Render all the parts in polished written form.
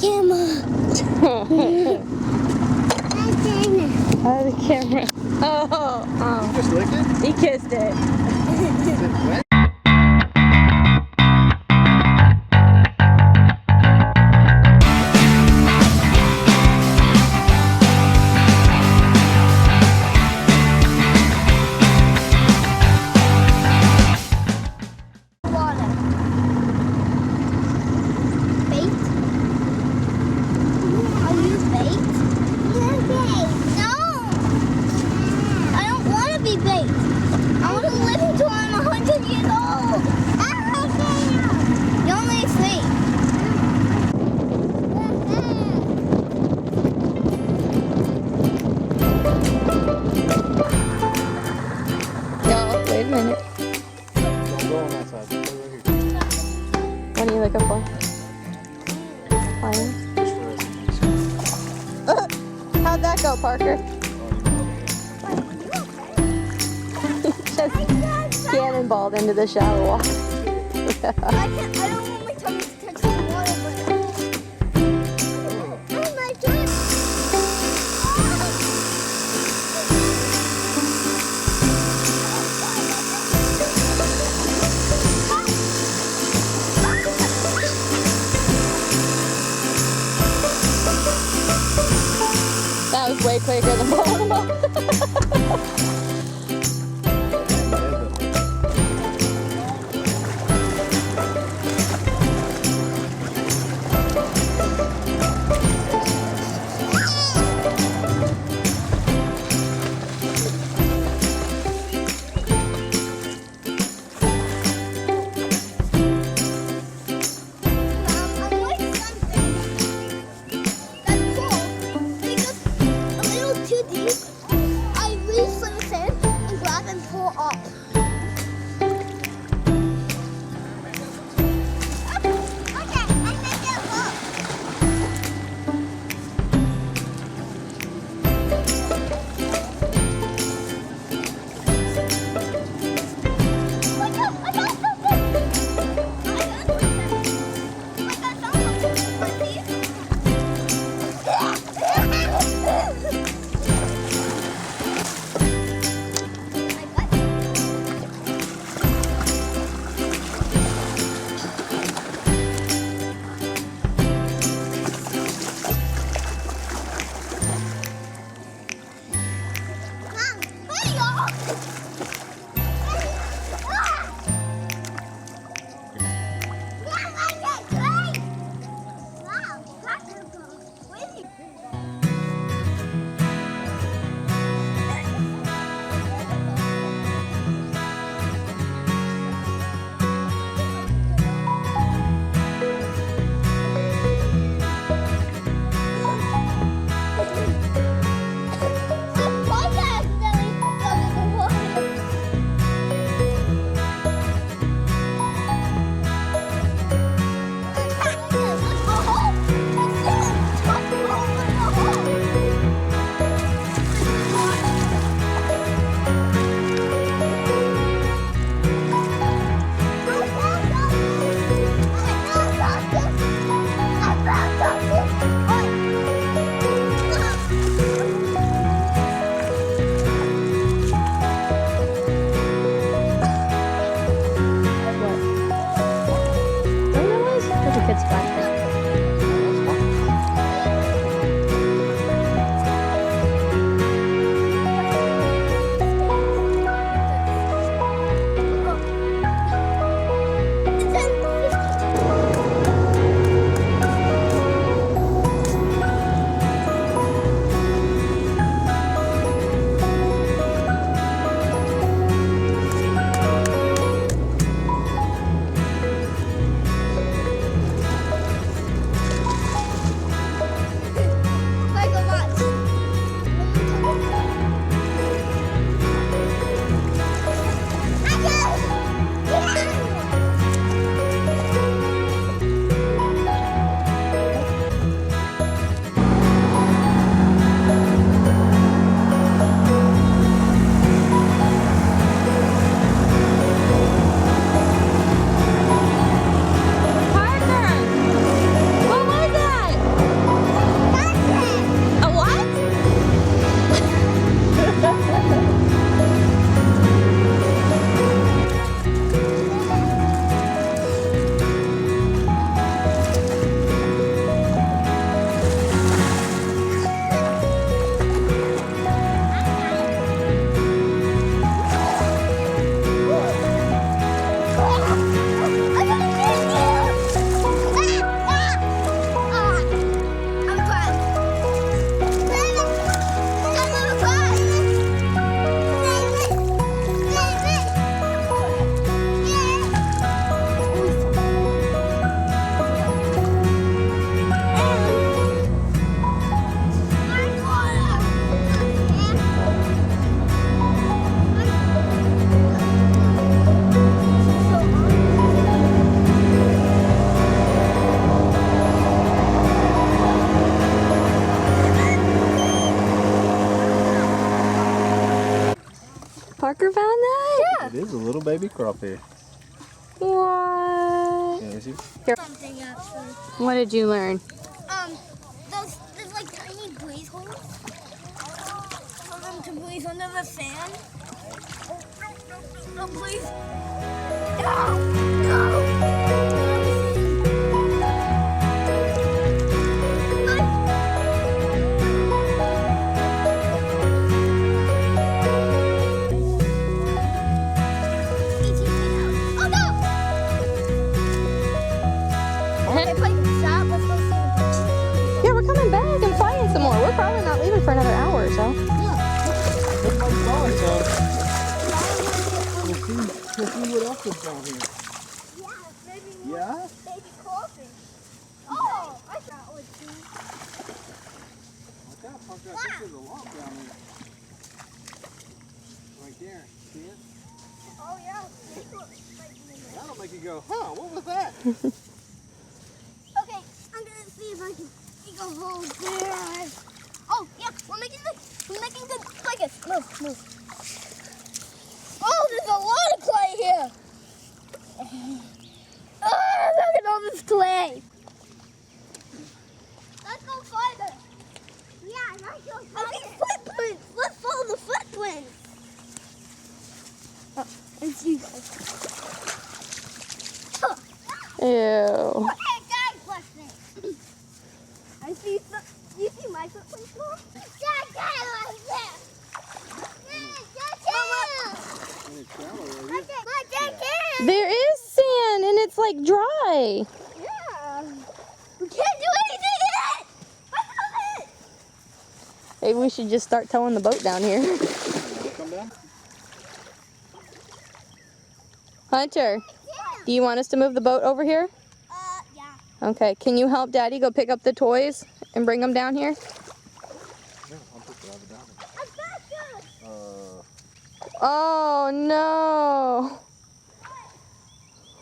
camera. Oh, the camera. Oh. Just lick it? He kissed it. Is it wet? Wait a minute. Don't go on that side. Go right here. What are you looking for? Lions? How'd that go, Parker? Just cannonballed into the shallow water. I don't want my tummy to touch the water, but oh my God. That was way quicker than blowing them up. is a little baby crawfish. What? Yeah, is he? Something actually. What did you learn? There's like tiny breeze holes for them to breathe under the fan. No, please. No! Oh no! Okay, play stop. Let's go see the birds. Yeah, we're coming back and flying some more. We're probably not leaving for another hour or so. Look like far, so. We'll see what else is down here. Yeah, maybe Yeah? baby crawfish. Oh, I thought it was too. Watch out, Parker. I think there's a log down there. Right there. See it? Oh yeah. That'll make you go, huh, what was that? Okay, I'm gonna see if I can make a hole there. Oh yeah, we're making good blankets. Move. Oh, there's a lot of clay here. Oh, look at all this clay. Let's go farther. Yeah, let's go farther. Footprints. Let's follow the footprints. Oh, it's you guys. Ew. Okay, guys, let's see. I see some. Do you see my footprints, Mom? Dad, like this. And it's shallow right here. There is sand and it's like dry. Yeah. We can't do anything yet. Maybe we should just start towing the boat down here. Come down. Hunter, Yeah. do you want us to move the boat over here? Yeah. Okay, can you help Daddy go pick up the toys and bring them down here? Yeah, I'll put the other down. Oh no.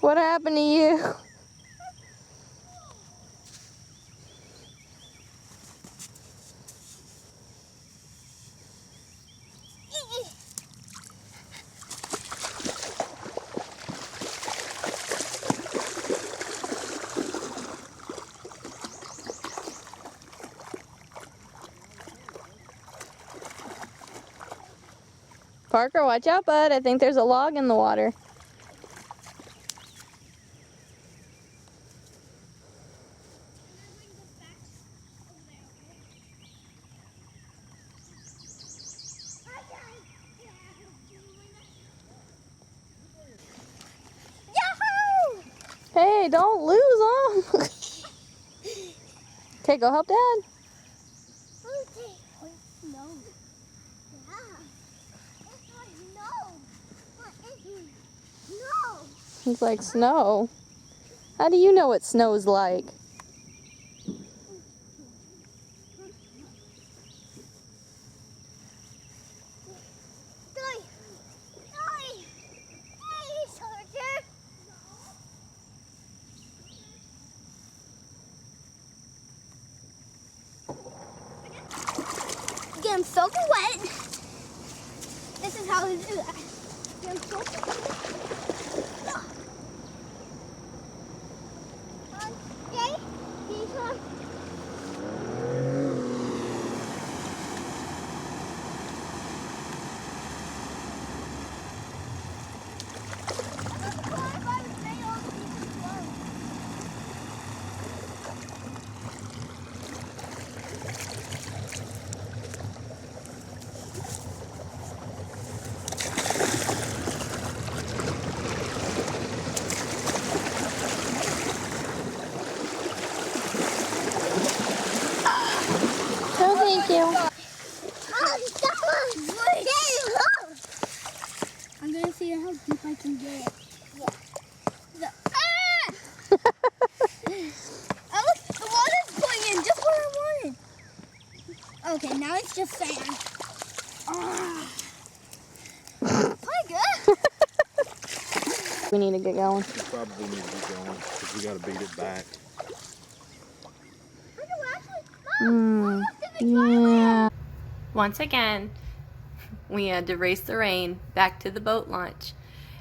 What happened to you? Parker, watch out, bud. I think there's a log in the water. Yahoo! Hey, don't lose them. Okay, go help Dad. Okay. No. Yeah. It's like no. What is it? No. He's like, snow. How do you know what snow's like? Getting soaking wet. This is how we do that. Getting soaking wet. Okay, these ones. No, thank you. I'm gonna see how deep I can get. Yeah. Oh, the water's going in just where I wanted. Okay, now it's just sand. Quite good. We need to get going. We probably need to get going because we got to beat it back. Yeah. Once again, we had to race the rain back to the boat launch.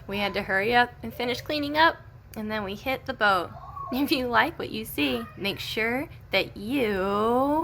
We had to hurry up and finish cleaning up, and then we hit the boat. If you like what you see, make sure that you